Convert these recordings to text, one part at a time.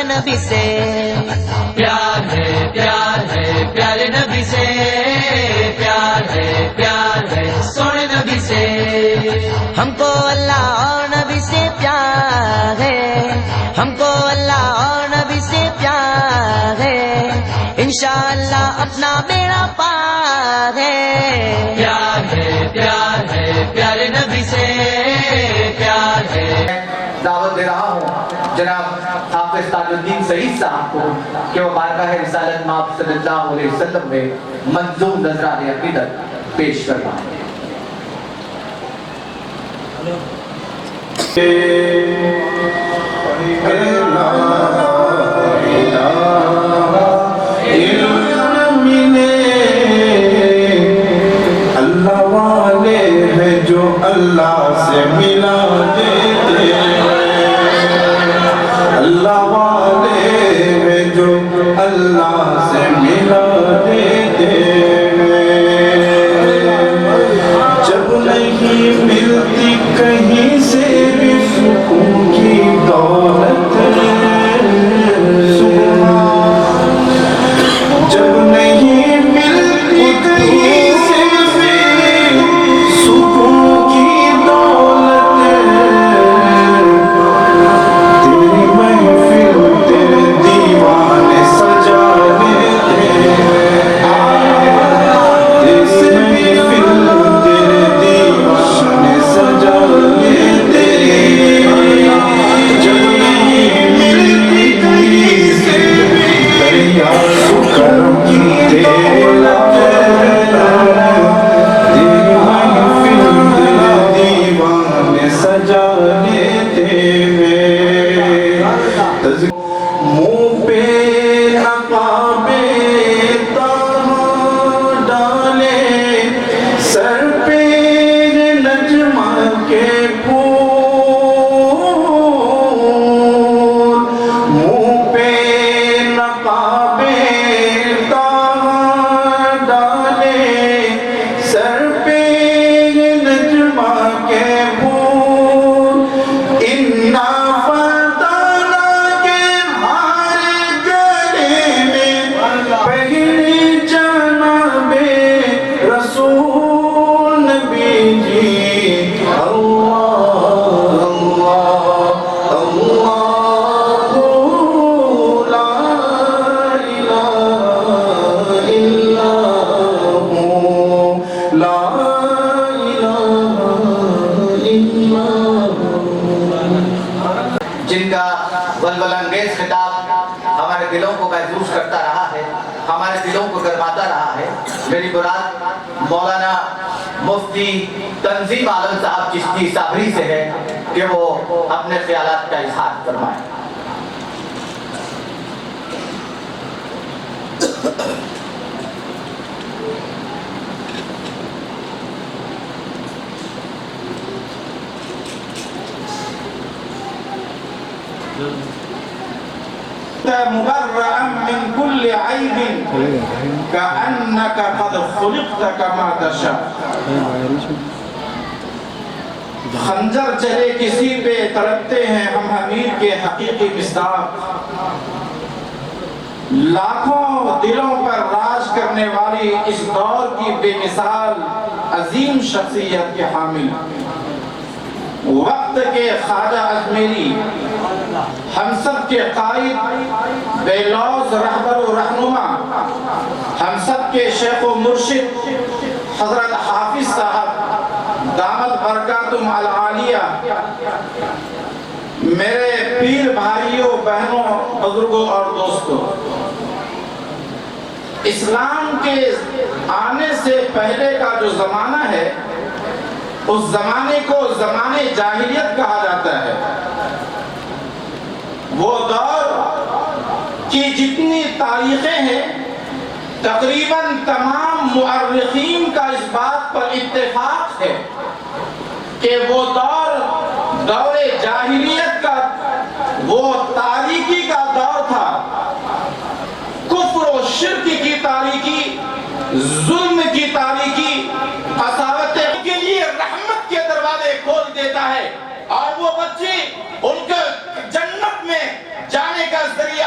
نبی سے پیار ہے، پیار ہے، پیارے نبی سے پیار ہے، پیار ہے، سونے نبی سے ہم کو اللہ اور نبی سے پیار ہے، ہم کو اللہ اور نبی سے پیار ہے، انشاءاللہ اپنا بیڑا پار ہے، پیار ہے، پیار ہے، پیارے نبی سے پیار ہے۔ دعوت دے رہا ہوں جناب حافظ تاج الدین سعید صاحب کو کہ وہ بارگاہ رسالت مآب صلی اللہ علیہ وسلم میں منظوم نذرانِ عقیدت پیش کروائیں۔ اللہ والے ہیں جو اللہ سے ملا دیتے ہیں، اللہ والے ہیں جو اللہ سے ملا دیتے ہیں، جب نہیں ملتی کہیں سے بھی سکون کی دولت، جب نہیں ملتی کہیں سے بھی سکون کی دولت، تیری محفل تیرے دیوانے سجا لیتے ہیں، تیری محفل تیرے دیوانے سجا لیتے ہیں، جب نہیں ملتی کہیں سے بھی دریا کرم کی دولت، تیری محفل تیرے دیوانے سجا لیتے ہیں، منہ پہ نقابِ طہا ڈالے، سر پہ نجمہ کے پھول، منہ پہ نقابِ طہا ڈالے، سر پہ نجمہ کے پھول، انا فتحنا کے ہمارے گلے میں پہلی جناب رسول نبی جی، اللہ اللہ اللہ لا الہ الا ہو، لا الہ الا ہو۔ جن کا ولولہ انگیز خطاب ہمارے دلوں کو محظوظ کرتا رہا ہے، ہمارے دلوں کو گرماتا رہا ہے، میری مراد مولانا مفتی تنظیم عالم صاحب چشتی صابری سے ہے کہ وہ اپنے خیالات کا اظہار فرمائیں۔ مبرأ من كل عيب كأنك قد خلقت كما تشاء، خنجر چلے کسی پہ تڑپتے ہیں ہم حمید کے حقیقی مصداق، لاکھوں دلوں پر راج کرنے والی اس دور کی بے مثال عظیم شخصیت کے حامل، وقت کے خواجہ اجمیری، ہم سب کے قائد، بے لوز رہبر و رہنما، ہم سب کے شیخ و مرشد حضرت حافظ صاحب دامت برکاتم العالیہ، میرے پیر بھائیوں، بہنوں، بزرگوں اور دوستوں، اسلام کے آنے سے پہلے کا جو زمانہ ہے اس زمانے کو زمانے جاہلیت کہا جاتا ہے۔ وہ دور کی جتنی تاریخیں ہیں تقریباً تمام مؤرخین کا اس بات پر اتفاق ہے کہ وہ دور جاہلیت کا وہ تاریکی کا دور تھا، کفر و شرک کی تاریکی، ظلم کی تاریکی، قساوت کے لیے رحمت کے دروازے کھول دیتا ہے، اور وہ بچے ان کے جنت میں جانے کا ذریعہ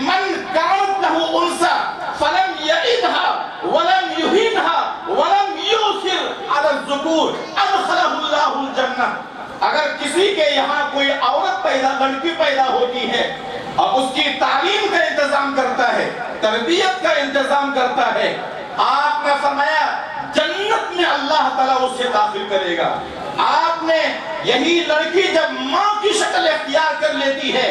من كانت له انثى فلم يئدها ولم يهينها ولم يؤثر على الذكور ادخله الله الجنہ. اگر کسی کے یہاں کوئی عورت لڑکی پیدا ہوتی ہے اور اس کی تعلیم کا انتظام کرتا ہے، تربیت کا انتظام کرتا ہے، آپ نے فرمایا جنت میں اللہ تعالیٰ اسے داخل کرے گا. آپ نے یہی لڑکی جب ماں کی شکل اختیار کر لیتی ہے،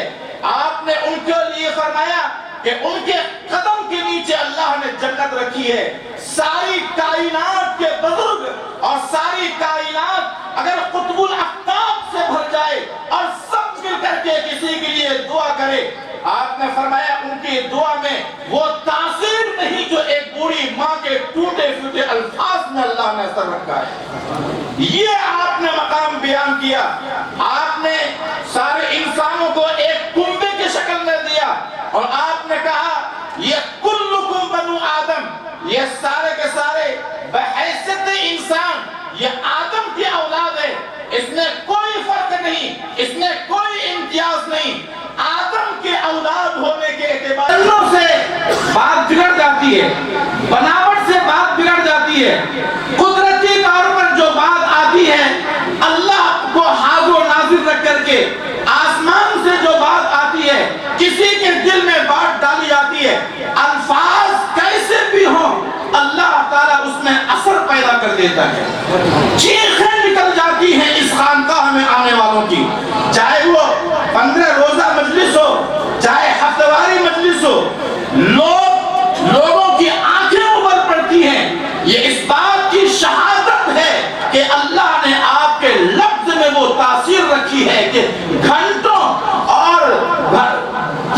آپ نے ان کے لیے فرمایا کہ ان کے قدم کے نیچے اللہ نے جنت رکھی ہے. ساری کائنات کے بزرگ اور ساری کائنات اگر قطب الافاق سے بھر جائے اور سب مل کر کے کسی کے لیے دعا کرے، آپ نے فرمایا ان کی دعا میں وہ تاثیر نہیں جو ایک بوڑھی ماں کے ٹوٹے پھوٹے الفاظ میں اللہ نے اثر رکھا ہے. یہ آپ نے مقام بیان کیا. آپ نے سارے انسانوں کو ایک کنبے کی شکل میں دیا اور آپ نے کہا یہ کلکم بنو آدم، یہ سارے کے سارے بحیثیت انسان یہ آدم کی اولاد ہے. اس میں کوئی فرق نہیں، اس میں کوئی امتیاز نہیں. آدم کے اولاد ہونے کے اعتبار سے بات بگڑ جاتی ہے، بناوٹ سے بات بگڑ جاتی ہے. قدرتی طور پر جو بات آتی ہے اللہ کو حاضر و ناظر رکھ کر کے آسمان سے جو بات آتی ہے کسی کے دل میں بات ڈالی جاتی ہے. الفاظ کیسے بھی ہوں اللہ تعالیٰ اس میں اثر پیدا کر دیتا ہے. چیخیں نکل جاتی ہیں اس خانقاہ میں آنے والوں کی، چاہے وہ 15 روزہ مجلس ہو، چاہے ہفتواری مجلس ہو. لوگوں کی آنکھیں اوپر پڑتی ہیں. یہ اس بات کی شہادت ہے کہ اللہ نے آپ کے لفظ میں وہ تاثیر رکھی ہے کہ گھنٹوں اور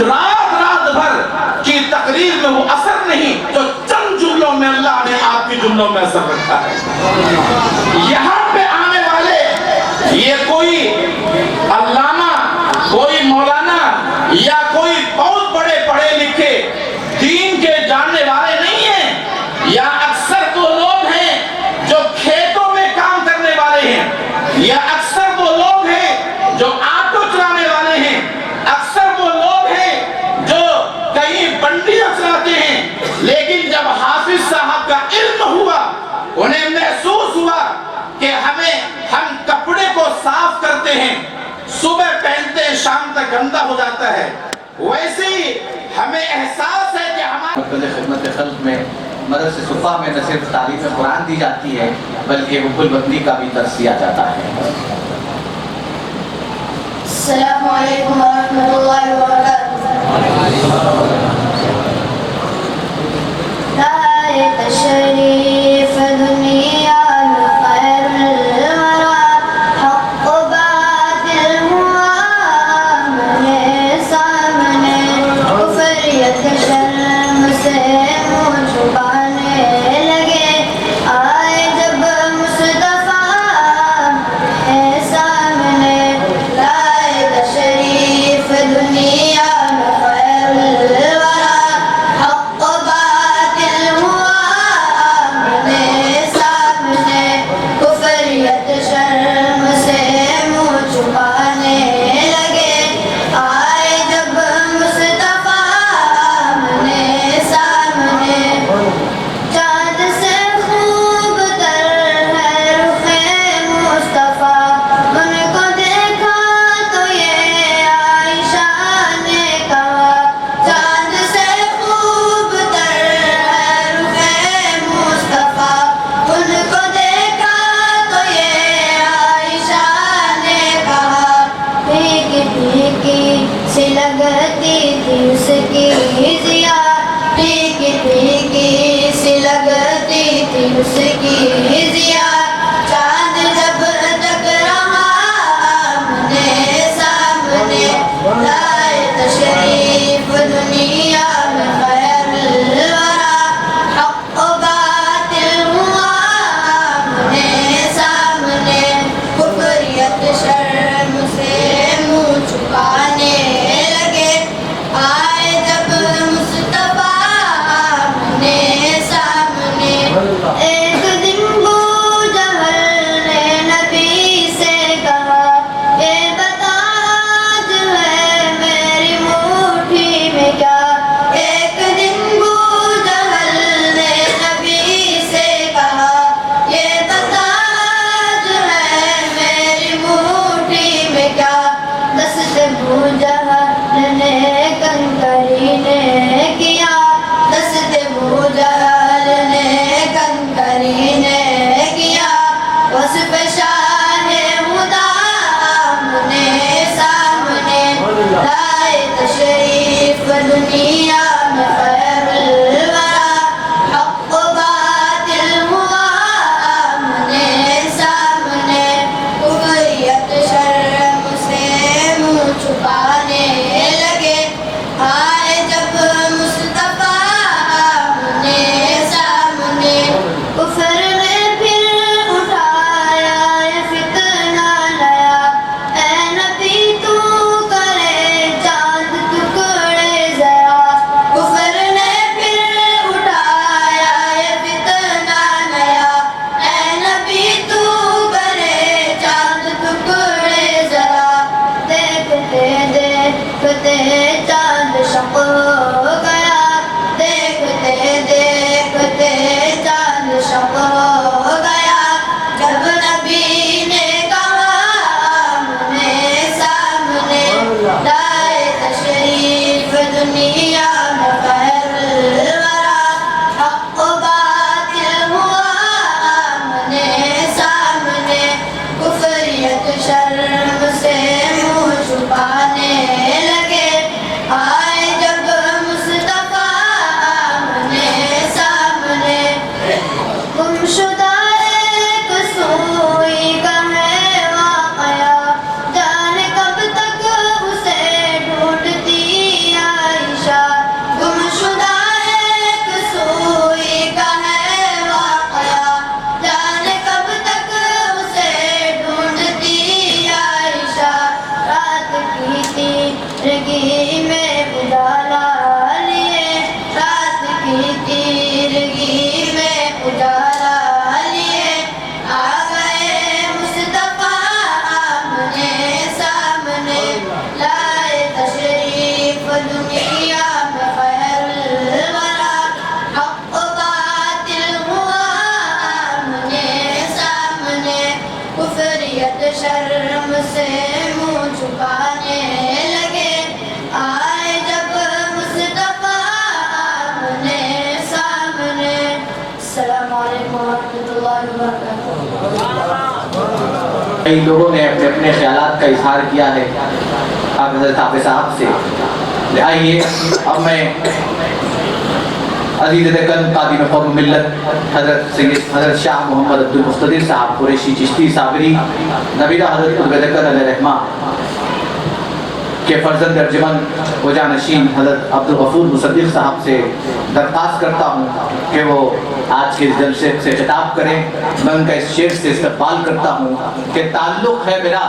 رات بھر کی تقریر میں وہ اثر نہیں جو چند جملوں میں اللہ نے آپ کی جملوں میں اثر رکھا ہے. یہاں پہ آنے والے یہ کوئی علامہ، کوئی مولانا یا کوئی بہت بڑے پڑھے لکھے دین کے جاننے والے نہیں ہیں، یا اکثر وہ لوگ ہیں جو کھیتوں میں کام کرنے والے ہیں، یا اکثر وہ لوگ ہیں جو آٹو چلانے والے ہیں، اکثر وہ لوگ ہیں جو کہیں بنڈیاں چلاتے ہیں. لیکن جب حافظ صاحب کا علم ہوا، انہیں محسوس ہوا کہ ہم کپڑے کو صاف کرتے ہیں، صبح پہنتے ہیں شام تک گندا ہو جاتا ہے، ویسے ہی ہمیں احساس ہے کہ ہمارے خدمت خلق میں مدرسہ صفا میں نہ صرف تعلیم قرآن دی جاتی ہے بلکہ حب الوطنی کا بھی درس دیا جاتا ہے. السلام علیکم ورحمۃ اللہ وبرکاتہ. لائے تشریف دنیا میں خیر الورا، حق باطل ہوا آمنے سامنے، کفریت شرم سے منہ چھپانے لگے. آئے جب مصطفیٰ آمنے سامنے، لائے تشریف دنیا میں خیر الورا، حق باطل ہوا آمنے سامنے، کفریت شرم سے منہ چھپانے لگے. آئے جب مصطفیٰ آمنے سامنے، چاند سے خوب تر ہے رخ مصطفیٰ، ان کو دیکھا تو یہ عائشہ نے کہا. چاند سے خوب تر ہے رخ مصطفیٰ، ان کو دیکھا تو یہ عائشہ نے کہا. پھیکی پھیکی سی لگتی تھی اس کی ضیا، پھیکی پھیکی سی لگتی تھی اس کی ضیا. چاند جب تک رہا آمنے سامنے، لائے تشریف دنیا میں خیر الورا، حق باطل ہوا آمنے سامنے، کفریت شرم سے منہ چھپانے لگے. آئے جب مصطفیٰ آمنے سامنے، ایک دن ابو جہل نے نبی سے کہا، یہ بتا آج ہے میری مورتی زندگی میں اجالا لیے، رات کی تیرگی میں اجالا لیے، آ گئے مصطفیٰ آمنے سامنے، لائے تشریف دنیا میں خیر الورا، حق باطل ہوا آمنے سامنے، کفریت شرم سے منہ چھپانے لگے، آئے جب مصطفیٰ آمنے سامنے۔ السلام علیکم ورحمۃ اللہ وبرکاتہ۔ کئی لوگوں نے اپنے اپنے خیالات کا اظہار کیا ہے آپ حضرت حافظ صاحب سے۔ آئیے اب میں عزیز دکن قادم قوم ملت حضرت شاہ محمد عبد المقتدر صاحب قریشی چشتی صابری نبیرہ حضرت قطب دکن علیہ رحمہ کے فرزند ارجمند و جانشین حضرت عبد الغفور مصدق صاحب سے درخواست کرتا ہوں کہ وہ آج کے جلسے سے خطاب کریں۔ میں ان کا اس شعر سے استقبال کرتا ہوں کہ تعلق ہے میرا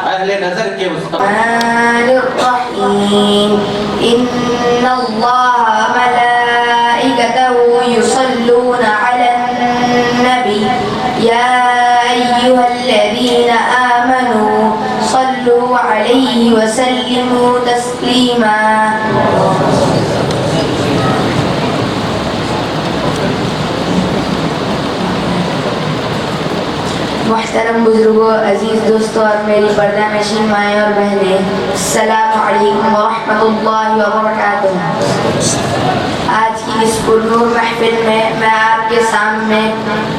اہل نظر کے الرحمن الرحیم، ان اللہ ملائکته یصلون علی النبی یا ایہا الذین آمنوا صلوا علیہ وسلموا تسلیما۔ محترم بزرگوں، عزیز دوستوں اور میری پردہ نشین مائیں اور بہنیں، السلام علیکم ورحمۃ اللہ وبرکاتہ۔ آج کی اس پرنور محفل میں آپ کے سامنے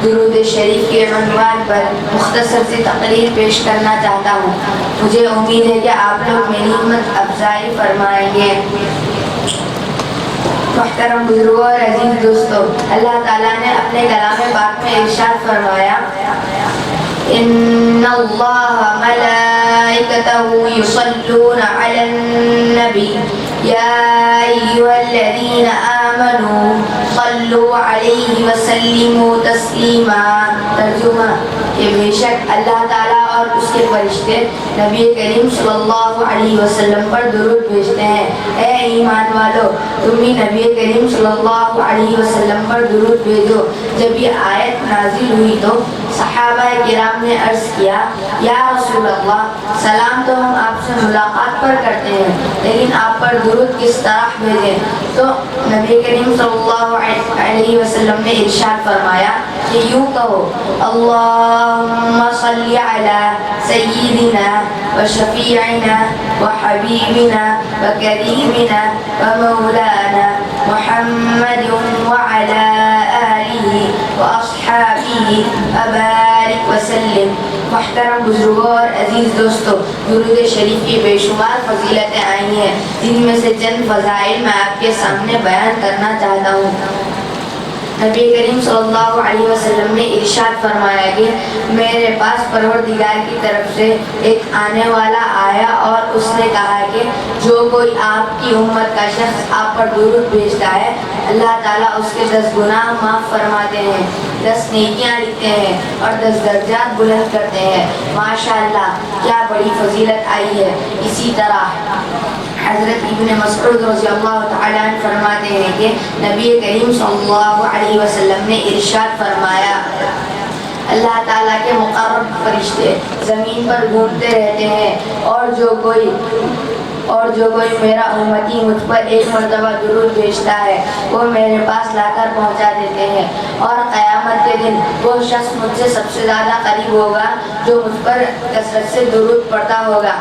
درود شریف کے عنوان پر مختصر سی تقریر پیش کرنا چاہتا ہوں۔ مجھے امید ہے کہ آپ لوگ میری ہمت افزائی فرمائیں گے۔ محترم بزرگوں اور عزیز دوستوں، اللہ تعالیٰ نے اپنے کلام پاک میں ارشاد فرمایا، ان اللہ ملائکته یصلون علی النبی یا ایہا الذین آمنوا صلوا علیہ وسلموا تسلیما۔ ترجمہ کہ بے شک اللہ تعالیٰ اور اس کے فرشتے نبی کریم صلی اللہ علیہ وسلم پر درود بھیجتے ہیں۔ اے ایمان والو، تم بھی نبی کریم صلی اللہ علیہ وسلم پر درود بھیجو۔ جب یہ آیت نازل ہوئی تو صحابہ کرام نے عرض کیا، یا رسول اللہ، سلام تو ہم آپ سے ملاقات پر کرتے ہیں، لیکن آپ پر درود کس طرح بھیجیں؟ تو نبی کریم صلی اللہ علیہ وسلم نے ارشاد فرمایا کہ یوں کہو، اللہم صلی علی سیدنا و شفیعنا و حبیبنا و کریمنا و مولانا محمد وعلی آلہ و اصحابہ وبارک وسلم۔ محترم بزرگوں اور عزیز دوستوں، درود شریف کی بے شمار فضیلتیں آئی ہیں، جن میں سے چند فضائل میں آپ کے سامنے بیان کرنا چاہتا ہوں۔ نبی کریم صلی اللہ علیہ وسلم نے ارشاد فرمایا کہ میرے پاس پروردگار کی طرف سے ایک آنے والا آیا اور اس نے کہا کہ جو کوئی آپ کی امت کا شخص آپ پر درود بھیجتا ہے، اللہ تعالیٰ اس کے 10 گناہ معاف فرماتے ہیں، 10 نیکیاں لکھتے ہیں اور 10 درجات بلند کرتے ہیں۔ ماشاءاللہ، کیا بڑی فضیلت آئی ہے۔ اسی طرح حضرت ابن مسعود رضی اللہ تعالیٰ عنہ فرماتے ہیں کہ نبی کریم صلی اللہ علیہ وسلم نے ارشاد فرمایا، اللہ تعالیٰ کے مقرب فرشتے زمین پر گھومتے رہتے ہیں اور جو کوئی میرا امتی مجھ پر ایک مرتبہ درود بھیجتا ہے وہ میرے پاس لا کر پہنچا دیتے ہیں، اور قیامت کے دن وہ شخص مجھ سے سب سے زیادہ قریب ہوگا جو مجھ پر کثرت سے درود پڑھتا ہوگا۔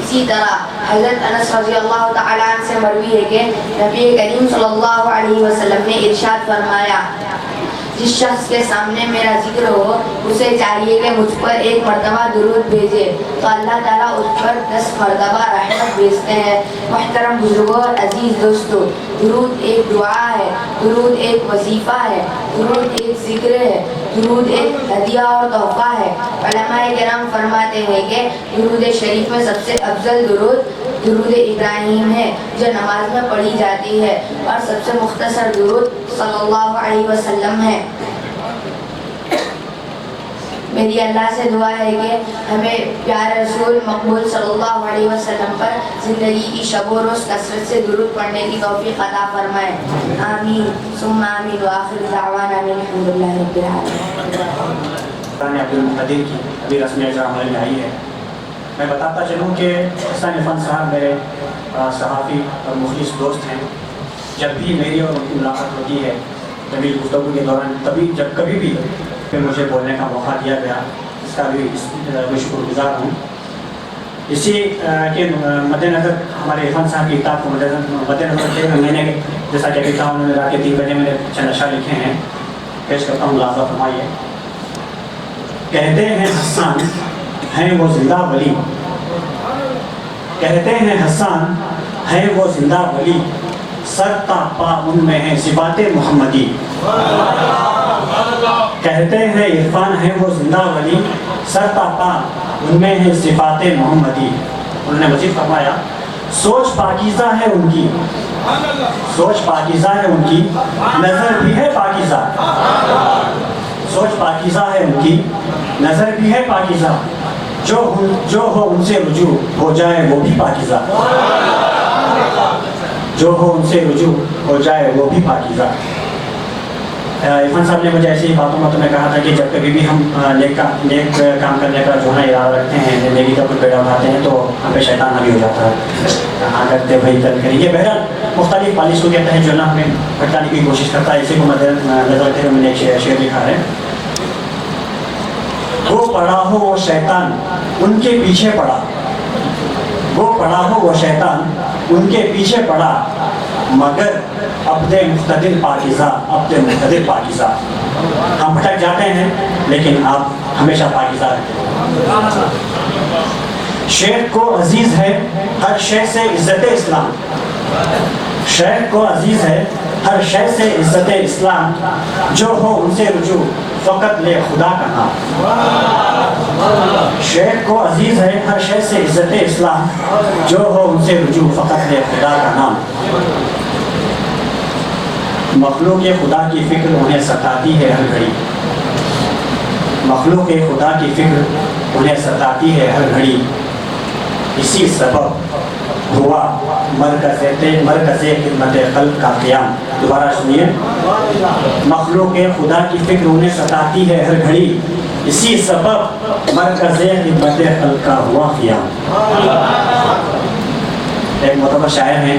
اسی طرح حضرت انس رضی اللہ تعالیٰ عنہ سے مروی ہے کہ نبی کریم صلی اللہ علیہ وسلم نے ارشاد فرمایا، جس شخص کے سامنے میرا ذکر ہو اسے چاہیے کہ مجھ پر ایک مرتبہ درود بھیجے تو اللہ تعالیٰ اس پر 10 مرتبہ رحمت بھیجتے ہیں۔ محترم بزرگوں اور عزیز دوستوں، درود ایک دعا ہے، درود ایک وظیفہ ہے، درود ایک ذکر ہے، درود ایک ہدیہ اور تحفہ ہے۔ علماء کرام فرماتے ہیں کہ درود شریف میں سب سے افضل درود ابراہیم ہے جو نماز میں پڑھی جاتی ہے، اور سب سے مختصر درود صلی اللہ علیہ وسلم ہے۔ میری اللہ سے دعا ہے کہ ہمیں پیارے رسول مقبول صلی اللہ علیہ وسلم پر زندگی کی شب و روز کثرت سے درود پڑھنے کی توفیق عطا فرمائے. آمین ثم آمین وآخر دعوانا الحمدللہ رب العالمین. عبد المقتدر کی ابھی رسم اجرا عمل میں آئی ہے. میں بتاتا چلوں کہ حسن عرفان صاحب میرے صحافی اور مخلص دوست ہیں. جب بھی میری اور ان کی ملاقات ہوتی ہے کبھی گفتگو کے دوران جب کبھی بھی پھر مجھے بولنے کا موقع دیا گیا اس کا بھی میں شکر گزار ہوں. اسی کے مد نظر ہمارے عرفان صاحب کی کتاب کو مد نظر رکھتے ہوئے میں نے جیسا کہ ابھی تھا انہوں نے رات کے 3 بجے میں نے چند اشعار لکھے ہیں پیش کرتا ہوں. ملاحظہ فرمائیے. کہتے ہیں حسان ہیں وہ زندہ ولی, کہتے ہیں حسان ہیں وہ زندہ ولی, سر تا پا ان میں ہیں صفات محمدی. کہتے ہیں عرفان ہیں وہ زندہ ولی, سر تا پا ان میں ہیں صفات محمدی. انہوں نے مزید فرمایا سوچ پاکیزہ ہے ان کی, سوچ پاکیزہ ہے ان کی, نظر بھی ہے پاکیزہ. سوچ پاکیزہ ہے ان کی, نظر بھی ہے پاکیزہ, جو ہو ان سے رجوع ہو جائے وہ بھی پاکیزہ. جو ہو ان سے رجوع ہو جائے وہ بھی پاکیزہ. عرفان صاحب نے مجھے ایسی باتوں میں کہا تھا کہ جب کبھی بھی ہم نیک کام کرنے کا جو ہے ارادہ رکھتے ہیں, زندگی کا کوئی بیڑا اٹھاتے ہیں تو ہم پہ شیطان حاوی ہو جاتا ہے. ہاں کرتے بھائی کل کریں. یہ بہرحال مختلف پالیس کو کہتا ہے جو نا ہمیں بھٹکانے کی کوشش کرتا ہے. اسی کو مد نظر رکھتے ہوئے میں نے ایک شعر لکھا ہے. وہ پڑا ہو وہ شیطان ان کے پیچھے پڑا, وہ پڑا ہو وہ شیطان ان کے پیچھے پڑا, مگر عبد مقتدر پاکیزہ, عبد مقتدر پاکیزہ. ہم بھٹک جاتے ہیں لیکن آپ ہمیشہ پاکیزہ رہتے ہیں. شیخ کو عزیز ہے ہر شے سے عزت اسلام, شیخ کو عزیز ہے ہر شے سے عزت اسلام, جو ہو ان سے رجوع فقط لے خدا کا نام. شیخ کو عزیز ہے ہر شے سے عزت اسلام, جو ہو ان سے رجوع فقط لے خدا کا نام. مخلوق خدا کی فکر انہیں ستاتی ہے ہر گھڑی, مخلوق خدا کی فکر انہیں ستاتی ہے ہر گھڑی. اسی سبب ہوا مرکز خدمت خلق کا قیام. دوبارہ سنیے. مخلوق خدا کی فکر انہیں ستاتی ہے ہر گھڑی, اسی سبب مرکز خدمت خلق کا ہوا قیام. ایک معتبر شاعر ہیں,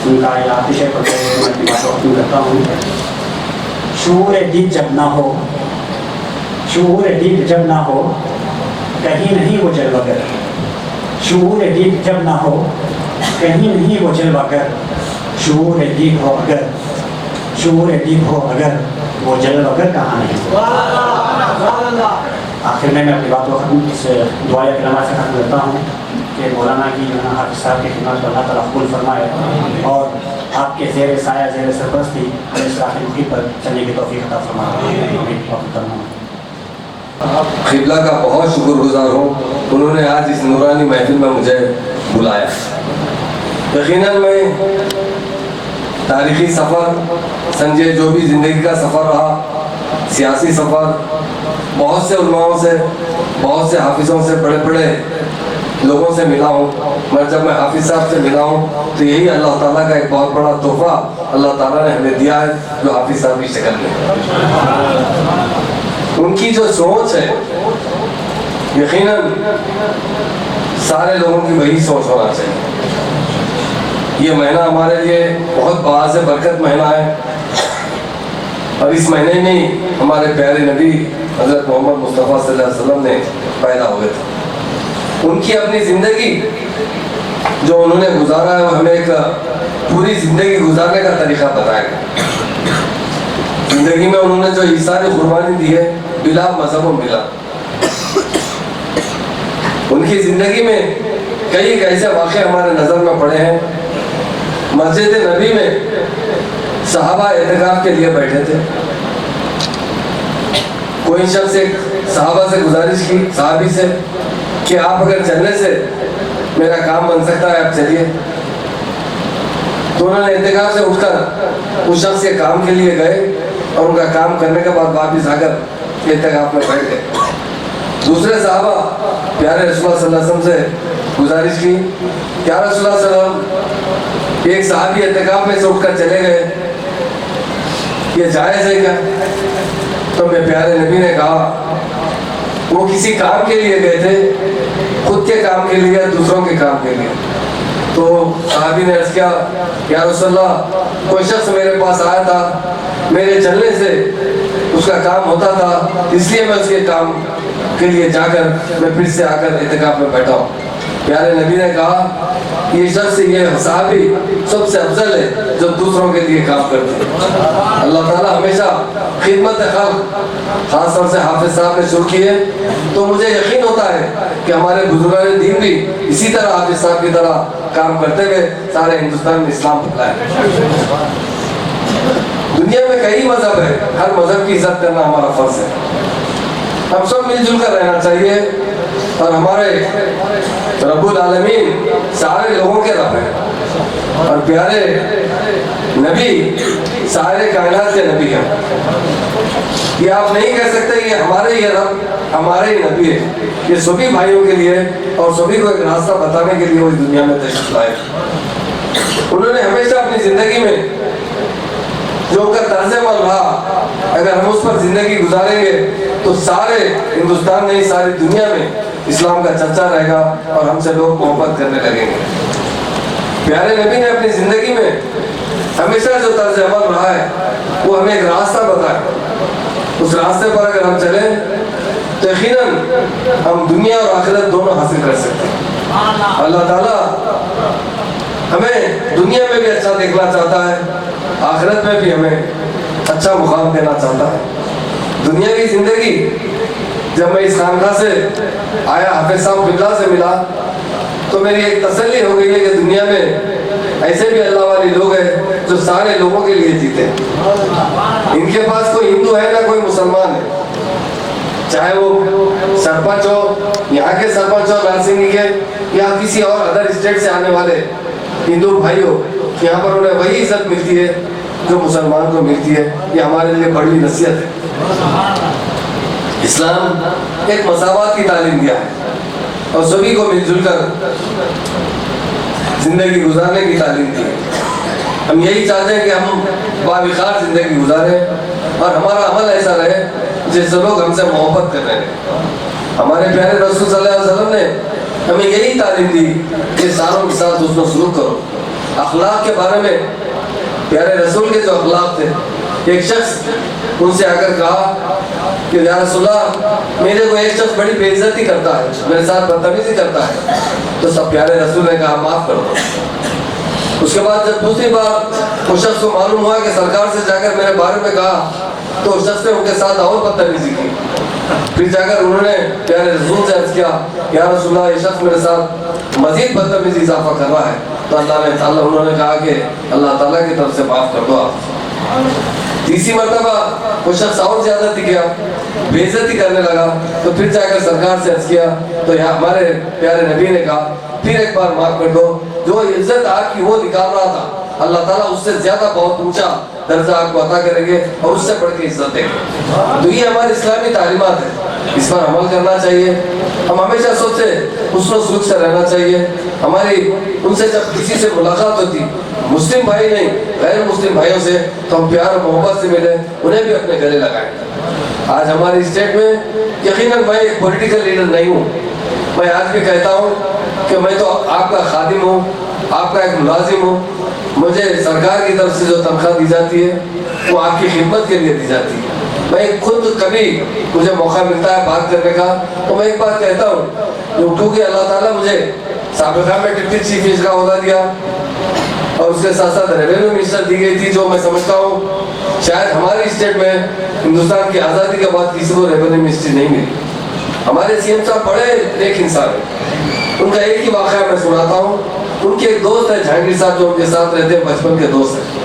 ان کا یہ آتش پر میں اپنی بات ختم کرتا ہوں. شعور دید جب نہ ہو, شعور دید جب نہ ہو, کہیں نہیں وہ جلوہ گر. شعور دید جب نہ ہو, کہیں نہیں وہ جلوہ گر. شعور دید ہو اگر, شعور دید ہو اگر, وہ جلوہ گر کہاں نہیں. آخر میں اپنی بات کو ختم اس دعا یا کلمات سے ختم کرتا ہوں کہ مولانا کی حافظ صاحب کی خدمت کو اللہ تعالیٰ قبول فرمائے اور آپ کے زیر سایہ زیر سرپرستی ہمیں صراط مقیم پر چلنے کی توفیق عطا فرمائے. قبلہ کا بہت شکر گزار ہوں, انہوں نے آج اس نورانی محفل میں مجھے بلایا. یقیناً میں تاریخی سفر سمجھے جو بھی زندگی کا سفر رہا, سیاسی سفر, بہت سے علماؤں سے, بہت سے حافظوں سے, بڑے بڑے لوگوں سے ملا ہوں. میں جب میں حافظ صاحب سے ملا ہوں تو یہی اللہ تعالیٰ کا ایک بہت بڑا تحفہ اللہ تعالیٰ نے ہمیں دیا ہے جو حافظ صاحب کی شکل میں. ان کی جو سوچ ہے یقیناً سارے لوگوں کی وہی سوچ ہونا چاہیے. یہ مہینہ ہمارے لیے بہت باعث برکت مہینہ ہے, اور اس مہینے میں ہمارے پیارے نبی حضرت محمد مصطفیٰ صلی اللہ علیہ وسلم نے پیدا ہوئے تھے. ان کی اپنی زندگی جو انہوں نے گزارا ہے وہ ہمیں ایک پوری زندگی گزارنے کا طریقہ بتائے گا. زندگی میں انہوں نے جو ایثار قربانی دی ہے بلا مذہب و بلا, ان کی زندگی میں کئی ایسے واقعے ہمارے نظر میں پڑے ہیں. مسجد نبی میں صحابہ اعتکاف کے لیے بیٹھے تھے. کوئی شخص ایک صحابہ سے گزارش کی, صحابی سے, کہ آپ اگر چلنے سے میرا کام بن سکتا ہے آپ چلیے. تو انہوں نے اعتکاف سے اٹھ کر اس شخص کے کام کے لیے گئے اور ان کا کام کرنے کے بعد واپس آ کر اعتکاف میں بیٹھ گئے. دوسرے صحابہ پیارے رسول اللہ صلی اللہ علیہ وسلم سے گزارش کی کہ یا رسول اللہ صلی اللہ علیہ وسلم ایک صحابی اعتکاف میں سے اٹھ کر چلے گئے، یہ جائز ہے کیا؟ تو میں پیارے نبی نے کہا وہ کسی کام کے لیے گئے تھے، خود کے کام کے لیے، دوسروں کے کام کے لیے. تو صحابی نے عرض کیا یا رسول اللہ کوئی شخص میرے پاس آیا تھا، میرے چلنے سے اس کا کام ہوتا تھا، اس لیے میں اس کے کام کے لیے جا کر میں پھر سے آ کر اعتکاف میں بیٹھا ہوں. پیارے نبی نے کہا یہ شخص، یہ صحابی سب سے افضل ہے جو دوسروں کے لیے کام کرتے ہیں. اللہ تعالیٰ ہمیشہ خدمت خلق خاص طور سے حافظ صاحب نے شروع کی ہے، تو مجھے یقین ہوتا ہے کہ ہمارے بزرگان دین بھی اسی طرح حافظ صاحب کی طرح کام کرتے ہوئے سارے ہندوستان میں اسلام پھیلایا. دنیا میں کئی مذہب ہے، ہر مذہب کی عزت کرنا ہمارا فرض ہے. ہم سب مل جل کر رہنا چاہیے، اور ہمارے رب العالمین سارے لوگوں کے رب ہیں، اور پیارے نبی سارے کائنات کے نبی ہیں. یہ آپ نہیں کہہ سکتے کہ ہمارے یہ رب ہمارے ہی نبی ہے. یہ سبھی بھائیوں کے لیے اور سبھی کو ایک راستہ بتانے کے لیے وہ اس دنیا میں تشریف لائے. انہوں نے ہمیشہ اپنی زندگی میں جو ان کا طرز عمل رہا، اگر ہم اس پر زندگی گزاریں گے تو سارے ہندوستان نہیں ساری دنیا میں اسلام کا چرچا رہے گا اور ہم سے لوگ محبت کرنے لگیں گے. پیارے نبی نے اپنی زندگی میں ہمیشہ جو طرز عمل رہا ہے وہ ہمیں ایک راستہ بتایا. اس راستے پر اگر ہم چلیں تو یقیناً ہم دنیا اور آخرت دونوں حاصل کر سکتے ہیں. اللہ تعالیٰ ہمیں دنیا میں بھی اچھا دیکھنا چاہتا ہے، آخرت میں بھی ہمیں اچھا مقام دینا چاہتا ہے. دنیا کی زندگی جب میں اس خانقاہ سے آیا، حافظ صاحب باللہ سے ملا، تو میری ایک تسلی ہو گئی ہے کہ دنیا میں ایسے بھی اللہ والے لوگ ہیں جو سارے لوگوں کے لیے جیتے. ان کے پاس کوئی ہندو ہے نہ کوئی مسلمان ہے، چاہے وہ سرپنچ ہو، یہاں کے سرپنچ ہو لال سنگھی کے، یا کسی اور ادر اسٹیٹ سے آنے والے ہندو بھائی ہو، یہاں پر انہیں وہی عزت ملتی ہے جو مسلمان کو ملتی ہے. یہ ہمارے لیے بڑی نصیحت ہے. اسلام ایک مساوات کی تعلیم دیا ہے اور سبھی کو مل جل کر زندگی گزارنے کی تعلیم دی ہے. ہم یہی چاہتے ہیں کہ ہم باوقار زندگی گزاریں اور ہمارا عمل ایسا رہے جس سے لوگ ہم سے محبت کر رہے ہیں. ہمارے پیارے رسول صلی اللہ علیہ وسلم نے ہمیں یہی تعلیم دی کہ ساروں کے ساتھ حسن و سلوک کرو. اخلاق کے بارے میں پیارے رسول کے جو اخلاق تھے، ایک شخص ان سے آ کر کہا کہ یا رسول اللہ میرے کو ایک شخص بڑی بے عزتی کرتا ہے، میرے ساتھ بدتمیزی کرتا ہے. تو سب پیارے رسول نے کہا معاف کر دو. اس کے بعد جب دوسری بار اس شخص کو معلوم ہوا کہ سرکار سے جا کر میرے بارے میں کہا، تو اس شخص نے ان کے ساتھ اور بدتمیزی کی. پھر جا کر انہوں نے پیارے رسول سے عرض کیا یا رسول اللہ یہ شخص میرے ساتھ مزید بدتمیزی اضافہ کر رہا ہے. تو انہوں نے کہا کہ اللہ تعالیٰ کی طرف سے معاف کر دو آپ. تیسری مرتبہ وہ شخص اور زیادتی کیا، بے عزتی کرنے لگا. تو پھر جا کر سرکار سے عرض کیا تو یہاں ہمارے پیارے نبی نے کہا پھر ایک بار معاف کر دو. جو عزت آپ کی وہ نکال رہا تھا، اللہ تعالیٰ اس سے زیادہ بہت اونچا درجہ آپ کو عطا کریں گے اور اس سے بڑھ کے عزت دیں گے. تو یہ ہماری اسلامی تعلیمات ہے، اس پر عمل کرنا چاہیے. ہم ہمیشہ سوچے حسن و سلوک سے رہنا چاہیے. ہماری ان سے جب کسی سے ملاقات ہوتی، مسلم بھائی نہیں غیر مسلم بھائیوں سے، تو ہم پیار و محبت سے ملیں، انہیں بھی اپنے گلے لگائیں. آج ہماری اسٹیٹ میں یقیناً میں ایک پولیٹیکل لیڈر نہیں ہوں. میں آج بھی کہتا ہوں کہ میں تو آپ کا خادم ہوں، آپ کا ایک ملازم ہوں. مجھے سرکار کی طرف سے جو تنخواہ دی جاتی ہے وہ آپ کی خدمت کے لیے دی جاتی ہے. میں خود کبھی مجھے موقع ملتا ہے بات کرنے کا تو میں ایک بات کہتا ہوں کیونکہ اللہ تعالیٰ مجھے سابقہ میں ڈپٹی چیف منسٹر کا عہدہ دیا اور اس کے ساتھ ساتھ ریونیو منسٹر دی گئی تھی، جو میں سمجھتا ہوں شاید ہماری اسٹیٹ میں ہندوستان کی آزادی کے بعد کسی کو ریونیو منسٹری نہیں ملی. ہمارے سی ایم صاحب بڑے نیک انسان ہیں. ان کا ایک ہی واقعہ میں سناتا ہوں. ان کے ایک دوست ہے جہانگیر صاحب جو ان کے ساتھ رہتے ہیں، بچپن کے دوست ہیں.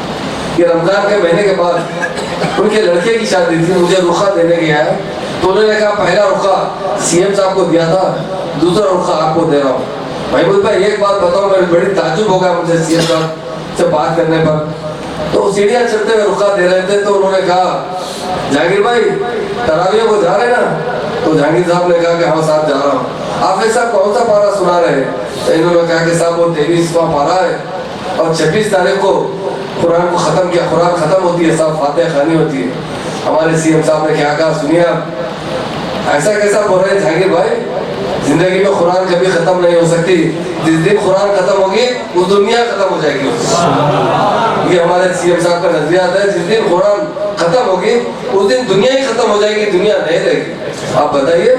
یہ رمضان کے مہینے کے بعد ان کے لڑکے کی شادی تھی، مجھے رخہ دینے گیا ہے. تو انہوں نے کہا پہلا رخہ سی ایم صاحب کو دیا تھا، دوسرا رخہ آپ کو دے رہا ہوں. محمود بھائی ایک بات بتاؤ، میں بڑی تعجب ہو گیا مجھے سی ایم صاحب سے بات کرنے پر. تو سیڑھیاں چڑھتے ہوئے رخہ دے رہے تھے تو انہوں نے کہا جہانگیر بھائی تراویح کو جا رہے نا، تو جہانگیر صاحب نے کہا کہ ہاں صاحب جا رہا ہوں. حافظ صاحب کون سا پارا سنا رہے ہیں؟ تو انہوں نے کہا کہ صاحب وہ 23واں پارا ہے اور 26 تاریخ کو قرآن کو ختم کیا. قرآن ختم ہوتی ہے صاحب، فاتحہ خوانی ہوتی ہے. ہمارے سی ایم صاحب نے کیا کہا سنیے آپ، ایسا کیسا بول رہے ہیں جہانگیر بھائی؟ زندگی میں قرآن کبھی ختم نہیں ہو سکتی. جس دن قرآن ختم ہوگی وہ دنیا ختم ہو جائے گی. یہ ہمارے سی ایم صاحب کا نظریات ہے. جس دن قرآن ختم ہوگی اس دن دنیا ہی ختم ہو جائے گی، دنیا نہیں رہے گی. آپ بتائیے،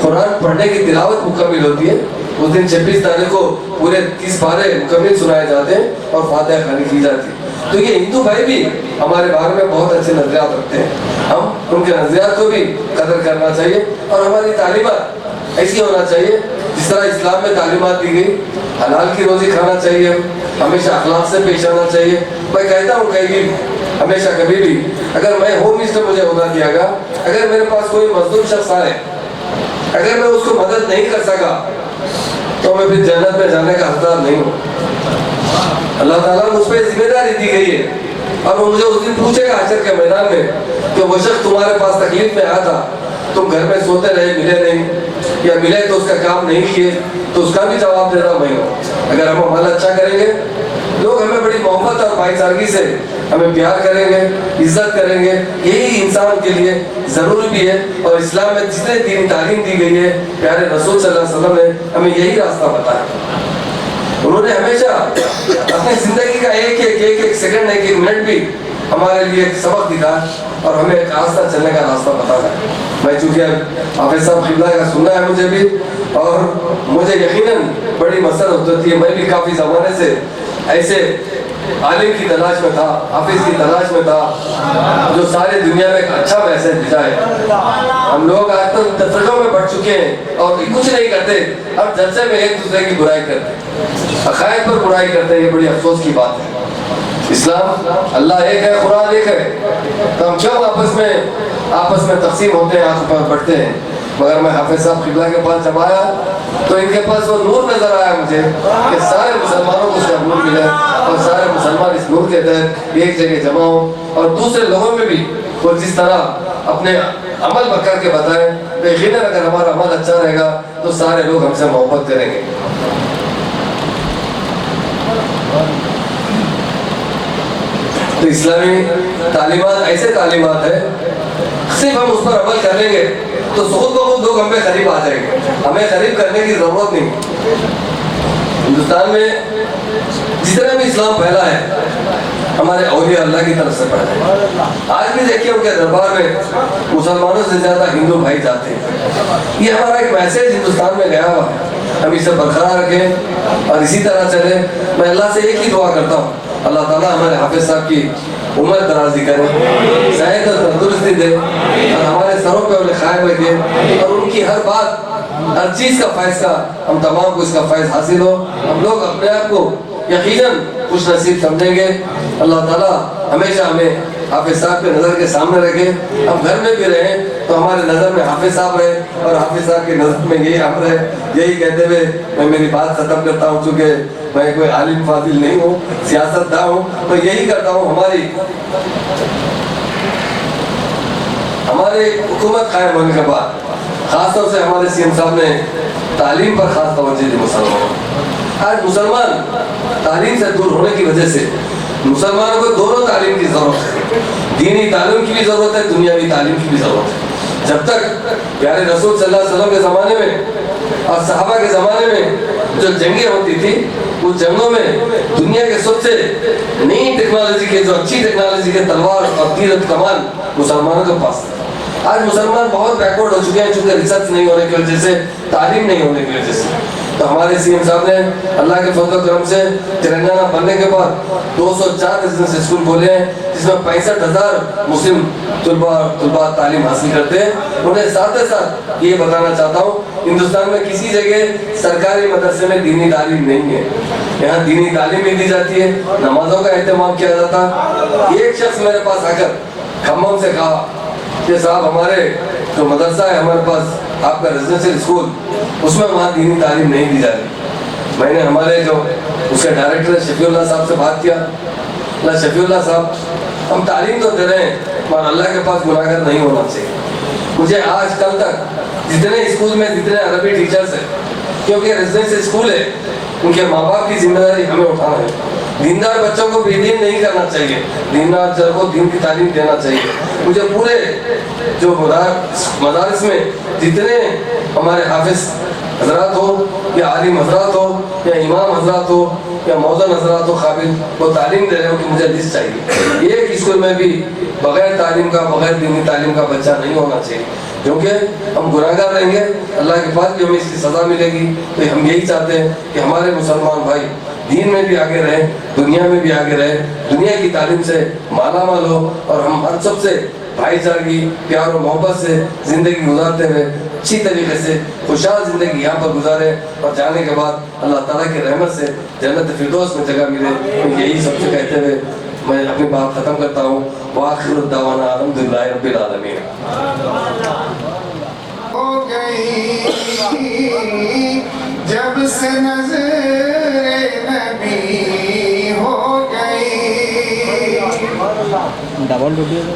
قرآن پڑھنے کی تلاوت مکمل ہوتی ہے اس دن 26 تاریخ کو پورے 30 پارے مکمل سنائے جاتے ہیں اور فاتحہ خوانی کی جاتی ہے. تو یہ ہندو بھائی بھی ہمارے بارے میں بہت اچھے نظریات رکھتے ہیں. ہم ان کے نظریات کو بھی قدر کرنا چاہیے اور ہماری تعلیمات ایسی ہونا چاہیے جس طرح اسلام میں تعلیمات دی گئی. حلال کی روزی کھانا چاہیے، ہمیشہ اخلاق سے پیش آنا چاہیے. میں کہتا ہوں کہیں ہمیشہ کبھی بھی اگر میں ہوم منسٹر مجھے عہدہ دیا گا، اگر میرے پاس کوئی مظلوم شخص آئے، اگر میں اس کو مدد نہیں کر سکا تو میں پھر جنت میں جانے کا حقدار نہیں ہوں. اللہ تعالیٰ نے اس پہ ذمہ داری دی گئی ہے اور وہ مجھے اس دن پوچھے گا حشر کے میدان میں کہ وہ شخص تمہارے پاس تکلیف میں آیا تھا، تم گھر میں سوتے رہے، ملے نہیں، یا ملے تو اس کا کام نہیں کیے، تو اس کا بھی جواب دے رہا میں ہوں. اگر ہم عمل اچھا کریں گے، لوگ ہمیں بڑی محبت اور بھائی چارگی سے ہمیں پیار کریں گے، عزت کریں گے. یہی انسان کے لیے ضروری بھی ہے. اور اسلام میں جتنے دین تعلیم دی گئی ہے، پیارے رسول صلی اللہ علیہ وسلم نے ہمیں یہی راستہ بتایا. انہوں نے ہمیشہ اپنی زندگی کا ایک سیکنڈ، ایک منٹ بھی ہمارے لیے ایک سبق دکھا اور ہمیں ایک راستہ چلنے کا راستہ بتانا. میں چونکہ حافظ صاحب قبلہ کا سننا ہے مجھے بھی، اور مجھے یقیناً بڑی مسرت ہوتی ہے. میں بھی کافی زمانے سے ایسے عالم کی تلاش میں تھا، حافظ کی تلاش میں تھا جو سارے دنیا میں ایک اچھا میسج بھیجائے. ہم لوگ آج تک تفریحوں میں بڑھ چکے ہیں اور کچھ نہیں کرتے. اب جلسے میں ایک دوسرے کی برائی کرتے ہیں، عقائد پر برائی کرتے ہیں. یہ بڑی افسوس کی بات ہے. اسلام اللہ ایک ہے، قرآن ایک ہے، تو ہم کیوں آپس میں تقسیم ہوتے ہیں، آنکھ پر بڑھتے ہیں. مگر میں حافظ صاحب قبلہ کے پاس جب آیا تو ان کے پاس وہ نور نظر آیا مجھے کہ سارے مسلمانوں کو اس کا نور ملا اور سارے مسلمان اس نور کے تحت ایک جگہ جمع ہوں. اور دوسرے لوگوں میں بھی وہ جس طرح اپنے عمل کر کے بتائیں، یقیناً اگر ہمارا عمل اچھا رہے گا تو سارے لوگ ہم سے محبت کریں گے. تو اسلامی تعلیمات ایسے تعلیمات ہے، صرف ہم اس پر عمل کر لیں گے تو خود بخود لوگ ہم پہ قریب آ جائیں گے. ہمیں قریب کرنے کی ضرورت نہیں. ہندوستان میں جس طرح بھی اسلام پھیلا ہے ہمارے اولیاء اللہ کی طرف سے پھیلا ہے. آج بھی دیکھیے ان کے دربار میں مسلمانوں سے زیادہ ہندو بھائی جاتے ہیں. یہ ہمارا ایک میسج ہندوستان میں گیا ہوا ہے، ہم اسے برقرار رکھیں اور اسی طرح چلیں. میں اللہ سے ایک ہی دعا کرتا ہوں، اللہ تعالیٰ ہمارے حافظ صاحب کی عمر درازی کرے، صحت اور تندرستی دے اور ہمارے سروں پہ انہیں قائم رکھے اور ان کی ہر بات، ہر چیز کا فیض ہم تمام کو اس کا فیض حاصل ہو. ہم لوگ اپنے آپ کو یقیناً خوش نصیب سمجھیں گے. اللہ تعالیٰ ہمیشہ ہمیں حافظ صاحب کے نظر کے سامنے رکھے. ہم گھر میں بھی رہیں تو ہمارے نظر میں حافظ صاحب رہے اور حافظ صاحب کی نظر میں یہی ہم رہے. یہی کہتے ہوئے میں میری بات ختم کرتا ہوں. چونکہ میں کوئی عالم فاضل نہیں ہوں، سیاست داں ہوں، تو یہی کرتا ہوں. ہماری حکومت قائم ہونے کے بعد خاص طور سے ہمارے سی ایم صاحب نے تعلیم پر خاص توجہ دی. آج مسلمان تعلیم سے دور ہونے کی وجہ سے مسلمانوں کو دونوں تعلیم کی ضرورت ہے. دینی تعلیم کی بھی ضرورت ہے، دنیاوی تعلیم کی بھی ضرورت ہے. جب تک پیارے رسول صلی اللہ علیہ وسلم کے زمانے میں اور صحابہ کے زمانے میں جو جنگیں ہوتی تھی، اس جنگوں میں دنیا کے سب سے نئی ٹیکنالوجی کے، جو اچھی ٹیکنالوجی کے تلوار اور تیر کمان مسلمانوں کے پاس تھا. آج مسلمان بہت بیکورڈ ہو چکے ہیں چونکہ ریسرچ نہیں ہونے کی وجہ سے، تعلیم نہیں ہونے کی وجہ سے. تو ہمارے سی ایم صاحب نے اللہ کے فضل و کرم سے تلنگانہ بننے کے بعد 204 ریزیڈنس اسکول کھولے ہیں جس میں 65,000 مسلم طلباء تعلیم حاصل کرتے ہیں. انہیں ساتھ ساتھ یہ بتانا چاہتا ہوں، ہندوستان میں کسی جگہ سرکاری مدرسے میں دینی تعلیم نہیں ہے. یہاں دینی تعلیم بھی دی جاتی ہے، نمازوں کا اہتمام کیا جاتا. ایک شخص میرے پاس آ کر کھمم سے کہا کہ صاحب ہمارے جو مدرسہ ہے ہمارے پاس آپ کا ریزیڈنشیل اسکول، اس میں وہاں دینی تعلیم نہیں دی جا رہی. میں نے ہمارے جو اس کے ڈائریکٹر شفیع اللہ صاحب سے بات کیا. شفیع اللہ صاحب، ہم تعلیم تو دے رہے ہیں مگر اللہ کے پاس گناہگار نہیں ہونا چاہیے. مجھے آج کل تک جتنے اسکول میں جتنے عربی ٹیچرز ہیں، کیونکہ ریزیڈنس اسکول ہے، ان کے ماں باپ کی ذمہ داری ہمیں اٹھانا ہے. دیندار بچوں کو بے دین نہیں کرنا چاہیے، دیندار بچوں کو دین کی تعلیم دینا چاہیے. مجھے پورے جو مدارس میں جتنے ہمارے حافظ حضرات ہو یا عالم حضرات ہو یا امام حضرات ہو یا موزن حضرات ہو قابل، وہ تعلیم دے رہے ہو کہ مجھے لسٹ چاہیے. ایک اسکول میں بھی بغیر تعلیم کا، بغیر دینی تعلیم کا بچہ نہیں ہونا چاہیے، کیونکہ ہم گناہگار رہیں گے، اللہ کے پاس بھی ہمیں اس کی سزا ملے گی. تو ہم یہی چاہتے ہیں کہ ہمارے مسلمان بھائی دین میں بھی آگے رہیں، دنیا میں بھی آگے رہیں، دنیا کی تعلیم سے مالا مال ہو، اور ہم ہر سب سے بھائی چارگی، پیار و محبت سے زندگی گزارتے ہوئے اچھی طریقے سے خوشحال زندگی یہاں پر گزارے، اور جانے کے بعد اللہ تعالیٰ کی رحمت سے جنت فردوس میں جگہ ملے. یہی سب سے کہتے ہوئے میں اپنی بات ختم کرتا ہوں. وآخر الدعوانا الحمدللہ رب العالمین. ہو گئی جب سے نظر نبی ہو گئی،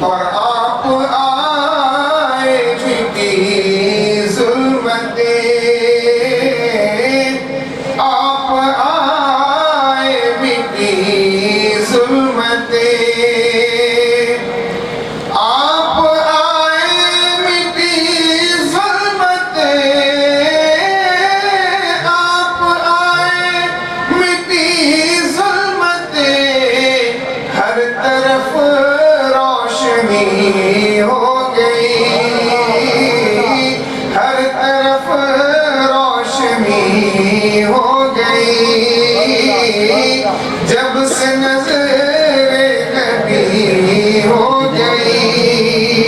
اور آپ آئے مٹی ظلمتیں، آپ آئے مٹی ظلمتیں، آپ آئے مٹی ظلمتیں، آپ آئے مٹی ظلمتیں، ہر طرف روشنی ہو گئی، ہر طرف روشنی ہو گئی، جب سے نظر نبی ہو گئی،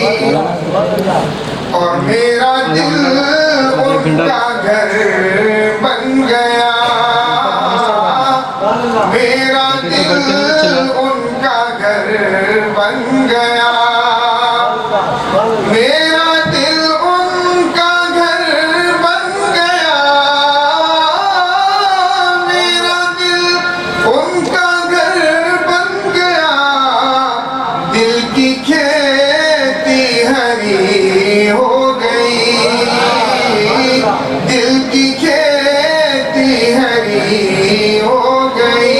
اور میرا دل ان کا گھر بن گیا، میرا دل ان کا گھر بن گیا، میرا دل ان کا گھر بن گیا، میرا دل ان کا گھر بن گیا، دل کی کھیتی ہری ہو گئی، دل کی کھیتی ہری ہو گئی،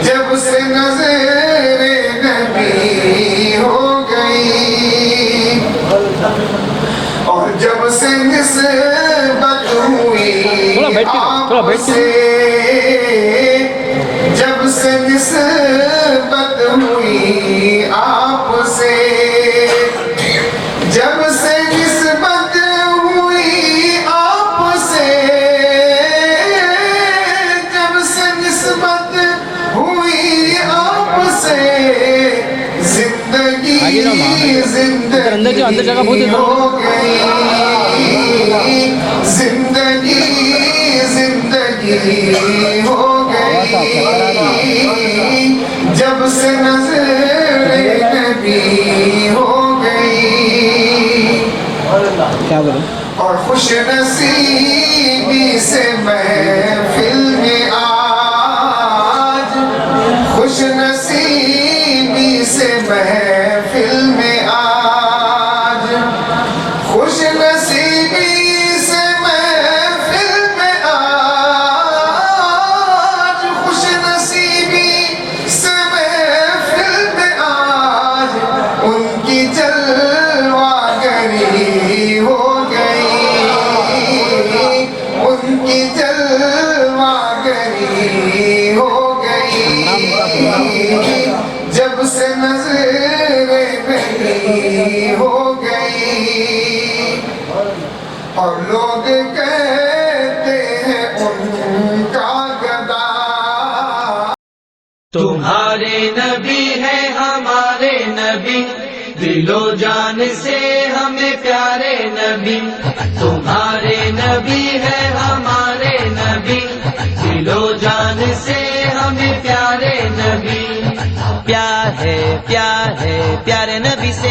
جب سے نظر نبی ہو گئی، اور جب سے نسبت ہوئی آپ سے، جب سے نسبت ہوئی آپ سے، جب سے نسبت ہوئی آپ سے، جب سے نسبت ہوئی آپ سے، زندگی زندگی ہو گئی، زندگی زندگی ہو گئی، جب سے نظر نبی ہو گئی، اور خوش نصیبی سے محفل میں آج، خوش نصیبی سے محفل میں آج، خوش نصیبی سے محفل میں آج، خوش نصیبی سے محفل میں آج، ان کی جلوہ گری ہو گئی، ان کی جلوہ گری ہو گئی، جب سے نظر نبی ہو گئی، اور لوگ کہتے ہیں ان کا گدا، تمہارے نبی ہے ہمارے نبی، دل و جان سے ہمیں پیارے نبی. تمہارے نبی ہے ہمارے نبی، دل و جان سے ہمیں پیارے نبی. پیار ہے پیارے نبی سے.